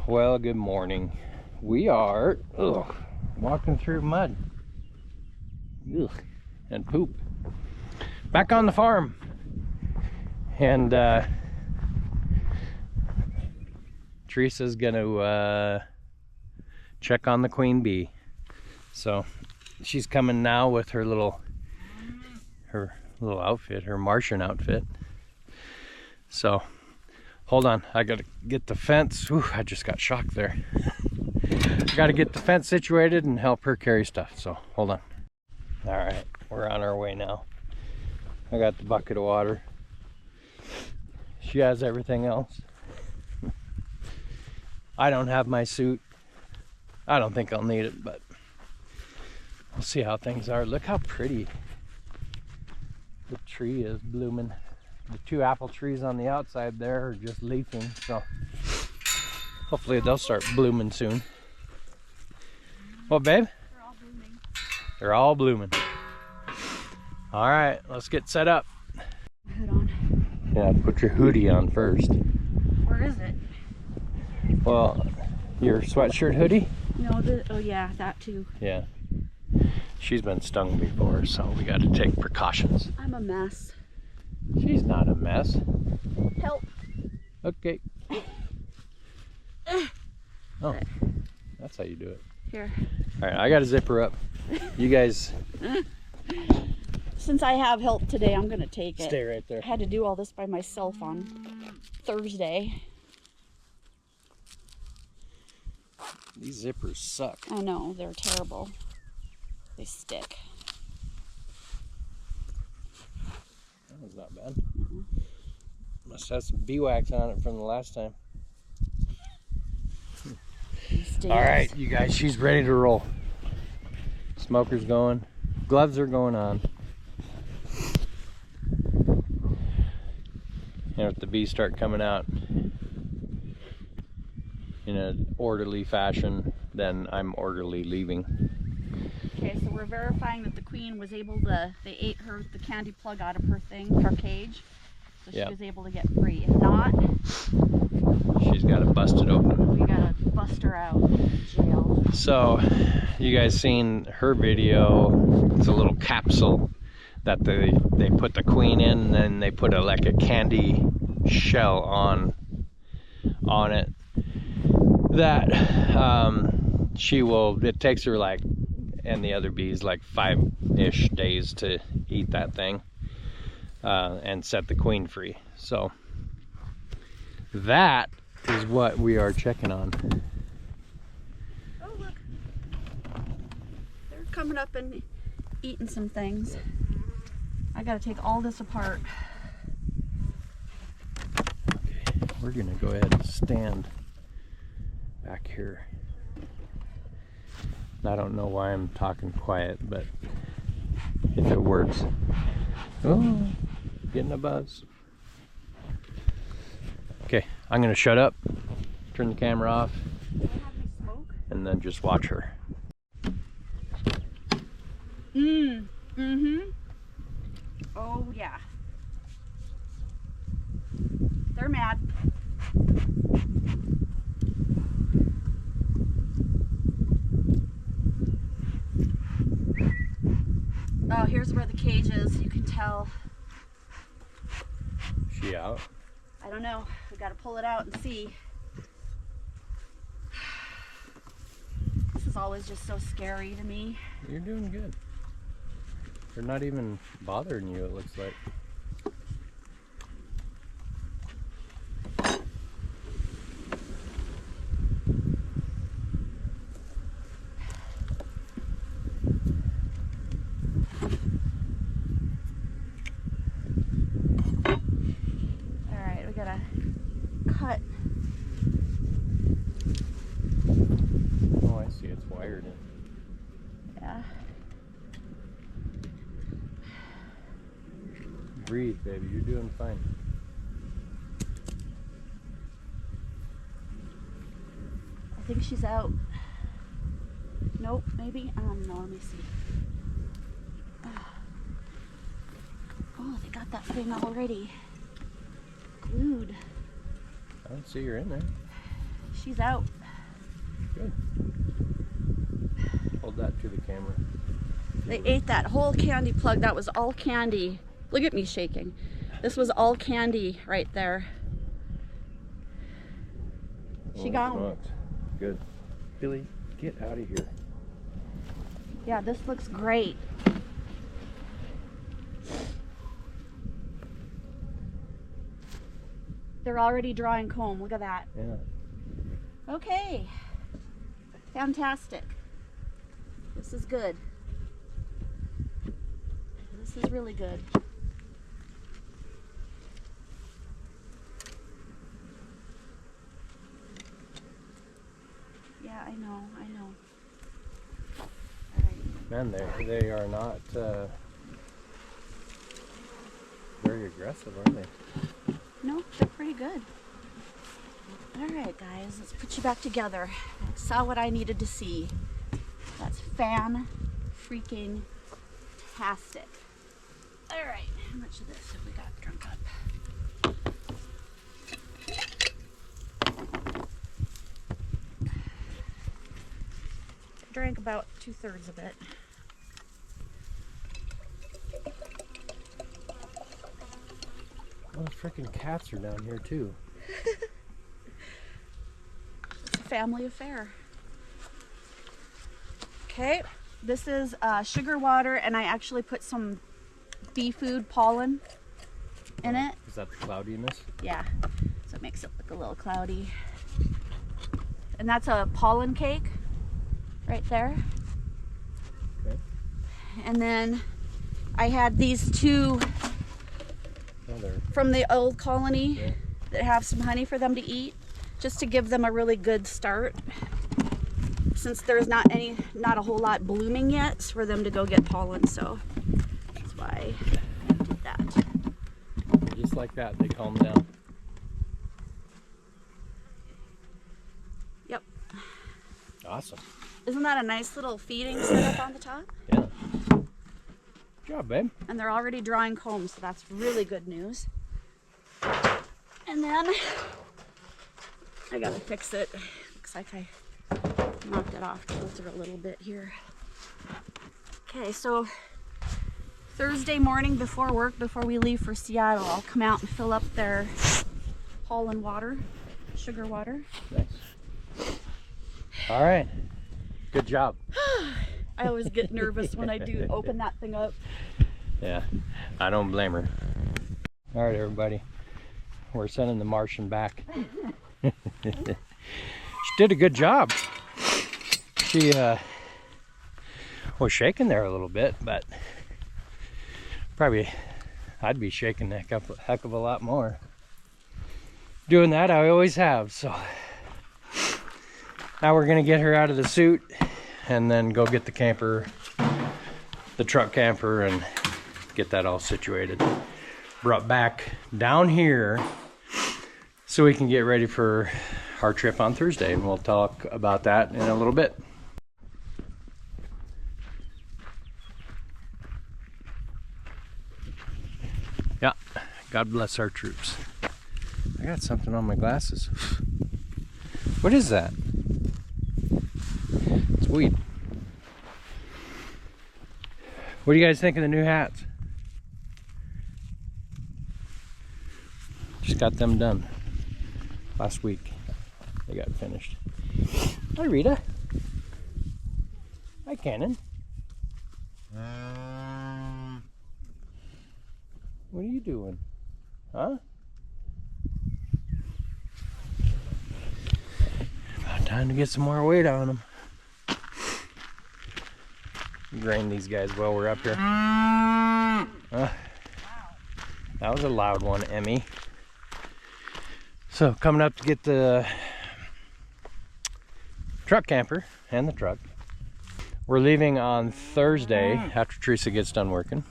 Well, good morning. We are walking through mud and poop. Back on the farm. And Teresa's gonna check on the queen bee. So she's coming now with her little outfit, her Martian outfit. So hold on, I gotta get the fence. Ooh, I just got shocked there. I gotta get the fence situated and help her carry stuff, so hold on. All right, we're on our way now. I got the bucket of water. She has everything else. I don't have my suit. I don't think I'll need it, but we'll see how things are. Look how pretty the tree is blooming. The 2 apple trees on the outside there are just leafing, so hopefully they'll start blooming soon. What, babe? They're all blooming. They're all blooming. All right, let's get set up. Hood on. Yeah, put your hoodie on first. Where is it? Well, your sweatshirt hoodie? No, oh yeah, that too. Yeah. She's been stung before, so we got to take precautions. I'm a mess. She's not a mess. Help. Okay. Oh, that's how you do it. Here. All right, I got to zip her up. You guys Since I have help today, I'm gonna take it. stay right there. I had to do all this by myself on Thursday. These zippers suck. I know, they're terrible. They stick. That was not bad. Must have some bee wax on it from the last time. All right, you guys, she's ready to roll. Smoker's going. Gloves are going on. And if the bees start coming out in an orderly fashion, then I'm orderly leaving. Okay, so we're verifying that the queen was able to, they ate the candy plug out of her thing, her cage. So she was able to get free. If not, she's got to bust it open. We gotta bust her out of jail. So, you guys seen her video? It's a little capsule that they put the queen in, and then they put like a candy shell on it. That it takes her like, and the other bees, like 5-ish days to eat that thing and set the queen free. So that is what we are checking on. Oh look, they're coming up and eating some things. I gotta take all this apart. Okay, we're gonna go ahead and stand back here. I don't know why I'm talking quiet, but if it works. Oh, getting a buzz. Okay, I'm gonna shut up, turn the camera off, and then just watch her. Oh yeah. They're mad. Oh, here's where the cage is. You can tell. She out? I don't know. We gotta pull it out and see. This is always just so scary to me. You're doing good. They're not even bothering you, it looks like. Alright, we gotta cut. Oh, I see, it's wired in. Yeah. Breathe, baby, you're doing fine. I think she's out. Nope, maybe. No, let me see. Oh, they got that thing already glued. I don't see her in there. She's out. Good. Hold that to the camera. They ate that whole candy plug. That was all candy. Look at me shaking. This was all candy right there. She gone. Good. Billy, get out of here. Yeah, this looks great. They're already drawing comb. Look at that. Yeah. Okay. Fantastic. This is good. This is really good. Yeah, I know. All right. Man, they are not very aggressive, are they? No, they're pretty good. All right, guys, let's put you back together. I saw what I needed to see. That's freaking tastic. All right, how much of this have we got drunk up? Drank about 2/3 of it. Well, the freaking cats are down here too. It's a family affair. Okay, this is sugar water, and I actually put some bee food pollen in it. Is that the cloudiness? Yeah, so it makes it look a little cloudy. And that's a pollen cake right there. Okay. And then I had these two from the old colony that have some honey for them to eat, just to give them a really good start. Since there's not a whole lot blooming yet, for them to go get pollen, so that's why I did that. Just like that, they calm down. Yep. Awesome. Isn't that a nice little feeding setup on the top? Yeah. Good job, babe. And they're already drawing comb, so that's really good news. And then I gotta fix it. Looks like I knocked it off closer a little bit here. Okay, so Thursday morning before work, before we leave for Seattle, I'll come out and fill up their pollen water, sugar water. Nice. All right. Good job. I always get nervous when I do open that thing up. Yeah, I don't blame her. All right, everybody. We're sending the Martian back. She did a good job. She was shaking there a little bit, but probably I'd be shaking a heck of a lot more. Doing that, I always have. So now we're gonna get her out of the suit and then go get the camper, the truck camper, and get that all situated. Brought back down here so we can get ready for our trip on Thursday, and we'll talk about that in a little bit. Yeah, God bless our troops. I got something on my glasses. What is that? It's weed. What do you guys think of the new hats? Just got them done last week. They got finished. Hi, Rita. Hi, Cannon. What are you doing? Huh? About time to get some more weight on them. Grain these guys while we're up here. That was a loud one, Emmy. So coming up to get the truck camper and the truck. We're leaving on Thursday after Teresa gets done working.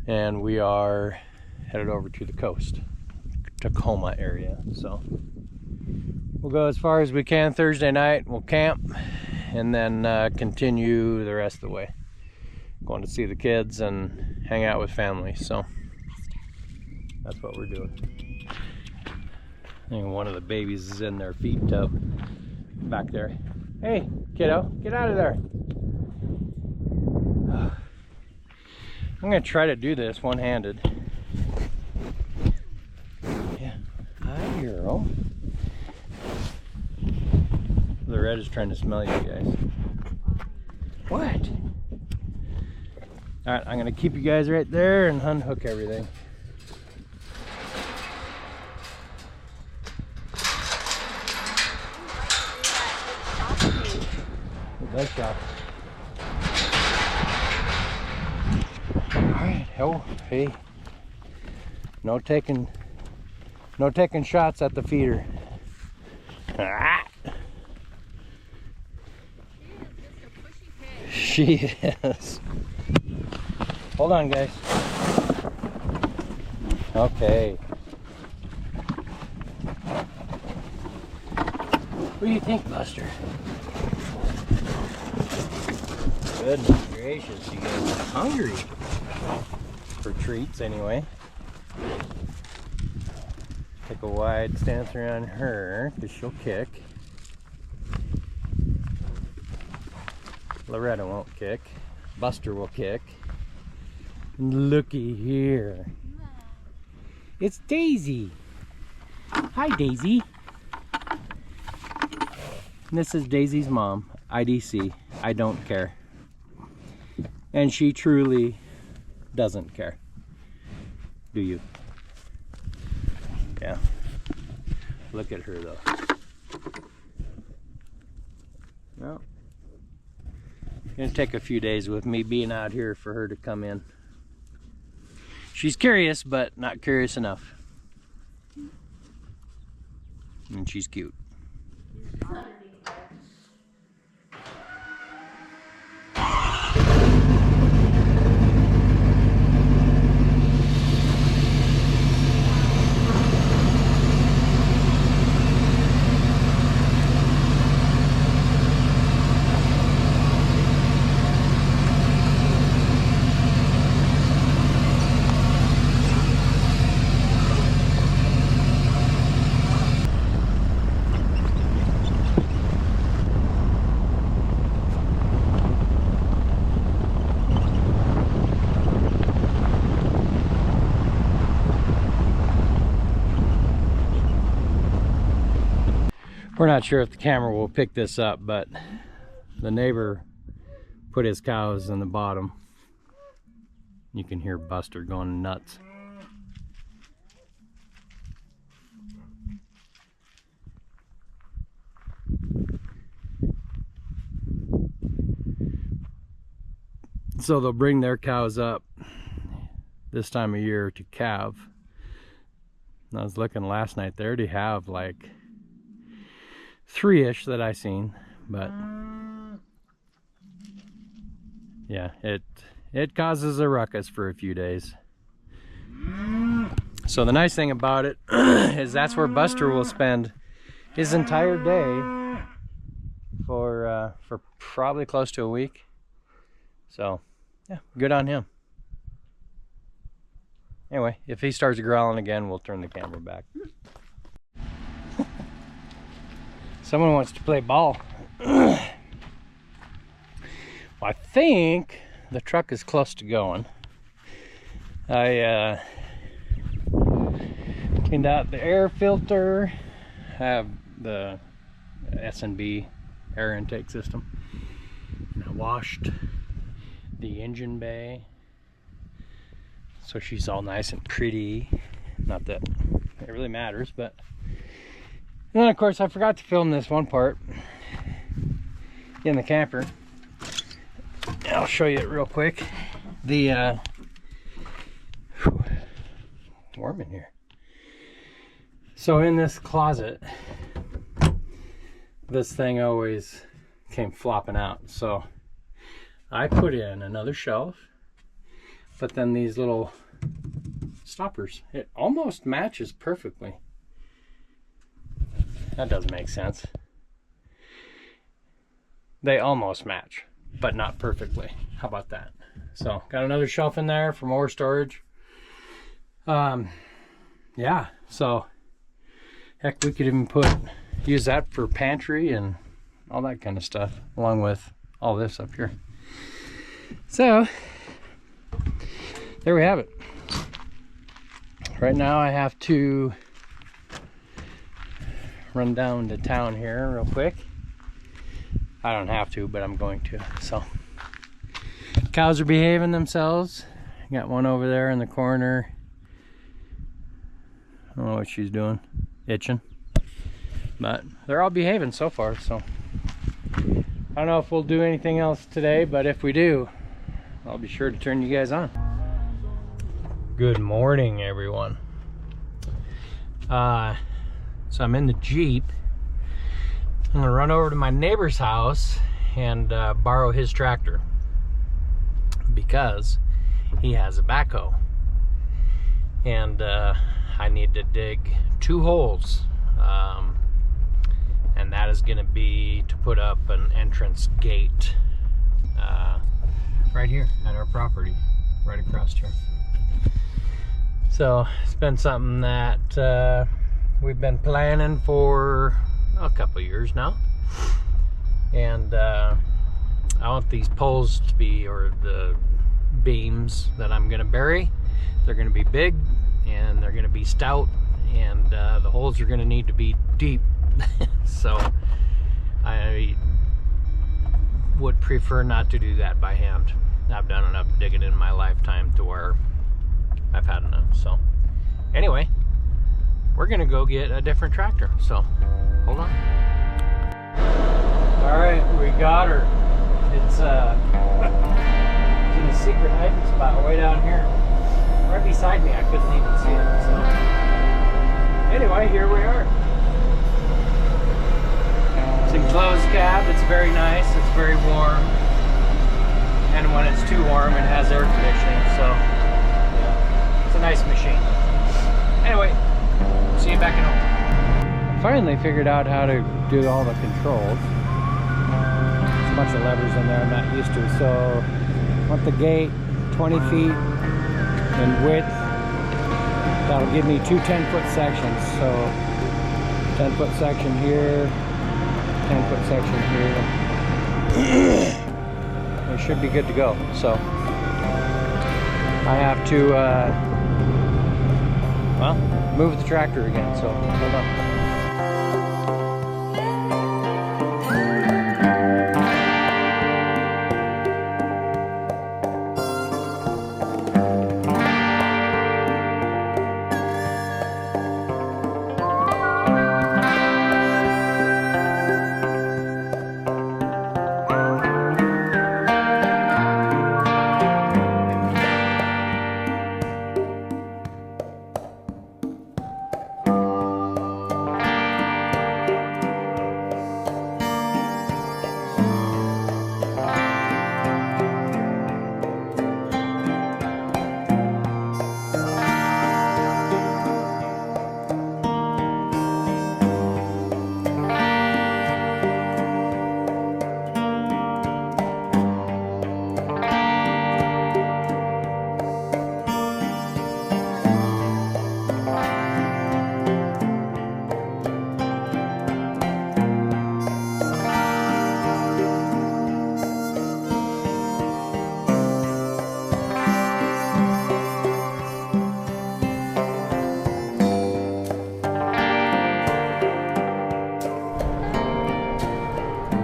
And we are headed over to the coast, Tacoma area. So we'll go as far as we can Thursday night. We'll camp and then continue the rest of the way. Going to see the kids and hang out with family. So that's what we're doing. I think one of the babies is in their feed tub back there. Hey, kiddo, get out of there. I'm gonna try to do this one-handed. Yeah, hi girl. The red is trying to smell you guys. What? All right, I'm gonna keep you guys right there and unhook everything. Nice shot. All right, oh, hey. No taking shots at the feeder. Ah. She is. Hold on, guys. Okay. What do you think, Buster? Goodness gracious, you guys are hungry for treats anyway. Take a wide stance around her because she'll kick. Loretta won't kick. Buster will kick. Looky here. It's Daisy. Hi, Daisy. This is Daisy's mom, IDC. I don't care. And she truly doesn't care. Do you? Yeah. Look at her though. Well, it's gonna take a few days with me being out here for her to come in. She's curious, but not curious enough. And she's cute. We're not sure if the camera will pick this up, but the neighbor put his cows in the bottom. You can hear Buster going nuts. So they'll bring their cows up this time of year to calve. And I was looking last night, they already have like 3-ish that I seen, but yeah, it causes a ruckus for a few days. So the nice thing about it is that's where Buster will spend his entire day for probably close to a week. So yeah, good on him. Anyway, if he starts growling again, we'll turn the camera back. Someone wants to play ball. Well, I think the truck is close to going. I cleaned out the air filter, have the S&B air intake system, and I washed the engine bay so she's all nice and pretty. Not that it really matters, but and then of course I forgot to film this one part in the camper. I'll show you it real quick. The warm in here. So in this closet, this thing always came flopping out. So I put in another shelf, but then these little stoppers, it almost matches perfectly. That doesn't make sense. They almost match, but not perfectly. How about that? So got another shelf in there for more storage. Yeah, so Heck, we could even use that for pantry and all that kind of stuff, along with all this up here. So there we have it. Right now I have to run down to town here real quick. I don't have to, but I'm going to. So cows are behaving themselves. Got one over there in the corner. I don't know what she's doing, itching, but they're all behaving so far. So I don't know if we'll do anything else today, but if we do, I'll be sure to turn you guys on. Good morning, everyone. So I'm in the Jeep. I'm gonna run over to my neighbor's house and borrow his tractor because he has a backhoe, and I need to dig 2 holes, and that is gonna be to put up an entrance gate right here at our property, right across here. So it's been something that we've been planning for a couple years now, and I want these poles to be, or the beams that I'm gonna bury, they're gonna be big and they're gonna be stout, and the holes are gonna need to be deep. So I would prefer not to do that by hand. I've done enough digging in my lifetime to where I've had enough. So anyway, we're gonna go get a different tractor, so hold on. All right, we got her. It's in a secret hiding spot way down here, right beside me. I couldn't even see it. So anyway, here we are. It's enclosed cab. It's very nice. It's very warm, and when it's too warm, it has air conditioning. So yeah, it's a nice machine. Anyway, see you back at home. I finally figured out how to do all the controls. There's a bunch of levers in there I'm not used to. So I want the gate 20 feet in width. That'll give me 2 10-foot sections. So 10-foot section here, 10-foot section here. It should be good to go. So I have to well, move the tractor again, so hold on.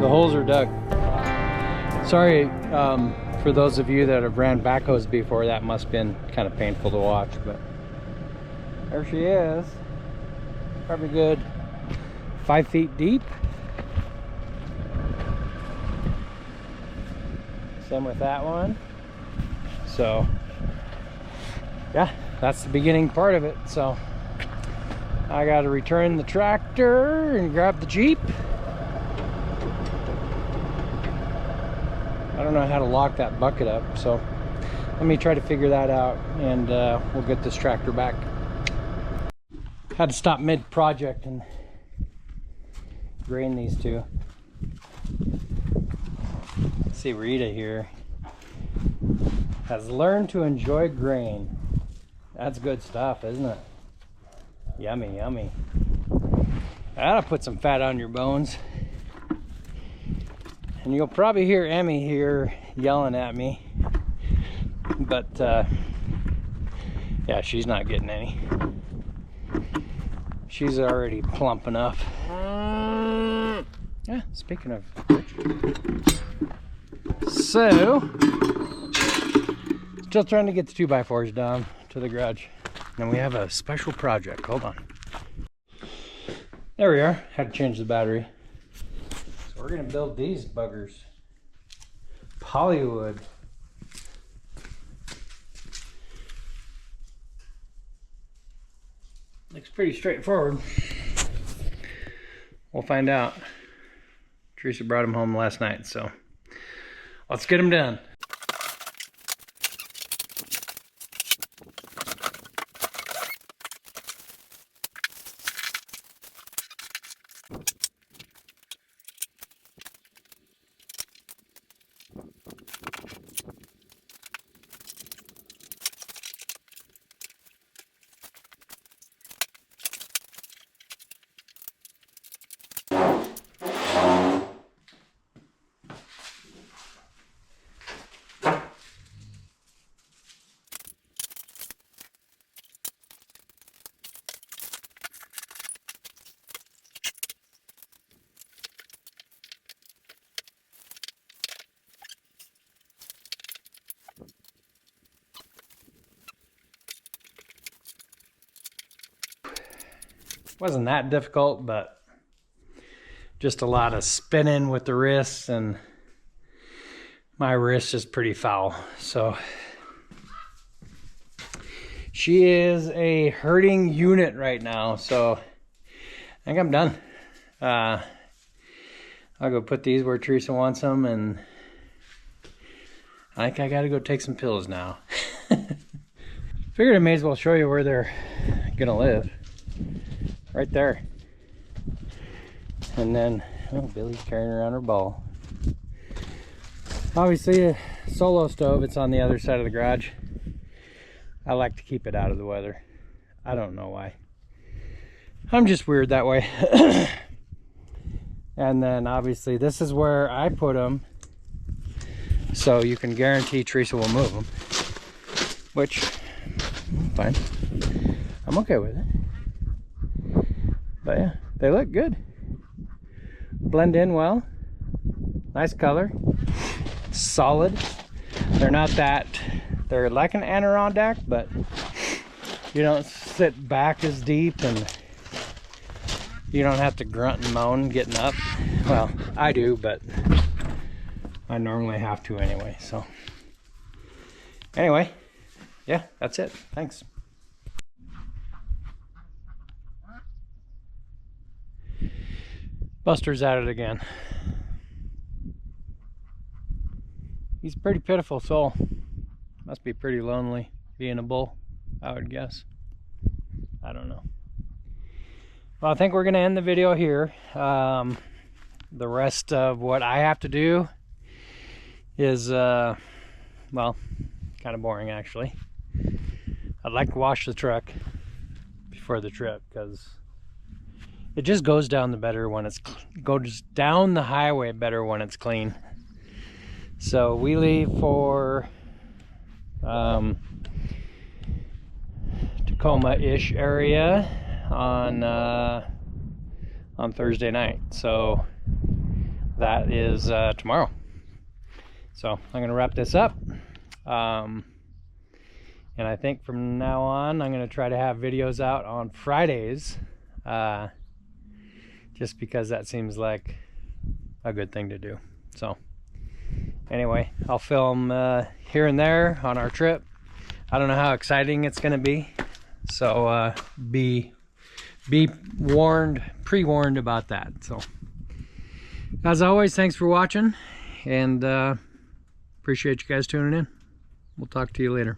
The holes are dug. Sorry for those of you that have ran backhoes before, that must have been kind of painful to watch, but there she is. Probably good 5 feet deep. Same with that one. So yeah, that's the beginning part of it. So I got to return the tractor and grab the Jeep. I don't know how to lock that bucket up, so let me try to figure that out, and we'll get this tractor back. Had to stop mid-project and grain these two. See, Rita here has learned to enjoy grain. That's good stuff, isn't it? Yummy, yummy. That'll put some fat on your bones. And you'll probably hear Emmy here yelling at me. But yeah, she's not getting any. She's already plump enough. Yeah, speaking of which. So, still trying to get the 2x4s down to the garage. And we have a special project. Hold on. There we are. Had to change the battery. So we're gonna build these buggers. Polywood. Looks pretty straightforward. We'll find out. Teresa brought them home last night, so let's get them done. Wasn't that difficult, but just a lot of spinning with the wrists, and my wrist is pretty foul. So she is a hurting unit right now, so I think I'm done. I'll go put these where Teresa wants them, and I think I gotta go take some pills now. Figured I may as well show you where they're gonna live. Right there. And then, oh, Billy's carrying around her ball. Obviously a solo stove, it's on the other side of the garage. I like to keep it out of the weather. I don't know why. I'm just weird that way. And then obviously this is where I put them, so you can guarantee Teresa will move them, which, fine. I'm okay with it. But yeah, they look good. Blend in well. Nice color. Solid. They're not that, they're like an Adirondack, but you don't sit back as deep, and you don't have to grunt and moan getting up. Well, I do, but I normally have to anyway. So anyway, yeah, that's it. Thanks. Buster's at it again. He's a pretty pitiful soul. Must be pretty lonely being a bull, I would guess. I don't know. Well, I think we're going to end the video here. The rest of what I have to do is, well, kind of boring actually. I'd like to wash the truck before the trip, because it just goes down goes down the highway better when it's clean. So we leave for Tacoma-ish area on Thursday night. So that is tomorrow. So I'm gonna wrap this up. And I think from now on I'm gonna try to have videos out on Fridays. Just because that seems like a good thing to do. So anyway, I'll film here and there on our trip. I don't know how exciting it's gonna be, so be warned, pre-warned about that. So as always, thanks for watching, and appreciate you guys tuning in. We'll talk to you later.